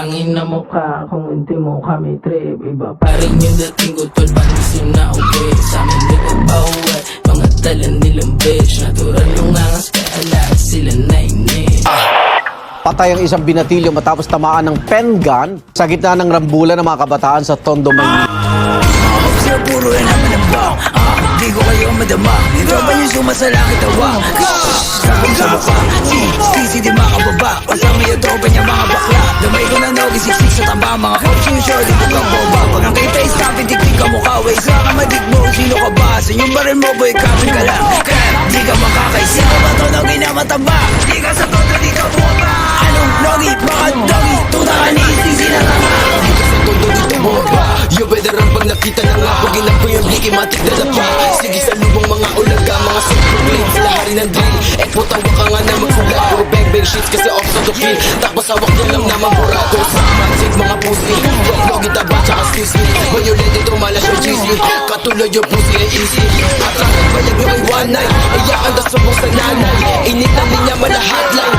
Tangin na mukha kung hindi mo kami trip. Iba pa rin yung dating ko tol, panis yung nauwi. Sa amin dito pa uwi, mga tala nilang bitch. Natural yung angas kaya sila nainis. Patay ang isang binatilyo matapos tamaan ng pen gun sa gitna ng rambulan ng mga kabataan sa Tondo, Maynila. Sila puro yan naman ang bang di ko kayo madama. Ito ba yung sumasalangit tawa? Sabong sa mukha, sisi di makababa. Kasama yung tropa niya mga bakla. Damay ko na nag-isiksik sa tamba. Mga cops yung short, di ko kang boba. Pag ang kita is kapit, tiktik ka mukha. Way sa ka madigmo, sino ka ba? Sa yung baril mo, boy, kapit ka lang. Kaya di ka makakaisa. Ba to nang ginamataba? Di ka sa todo, di ka buwaba. Anong nogi, baka dogi? Tuna ka ni sisi na tama. Di ka sa todo, di ka buwaba. Yung veteran pag nakita na nga. Pag inap ko yung dikimatik na lapa. Sige sa lubong mga ulaga, mga super blades. Lahari ng drill, putang baka nga na magsulat. Puro bang shits kasi off to the field. Tapos hawak niya lang naman burado. Sa mansik mga pussy, rock taba tsaka sisli. Violent ito malas yung cheesy. Katulad yung pussy ay easy. At lakad balag yung ay one night. Iyak ang dasubong sa nanay. Init na linya malahat lang.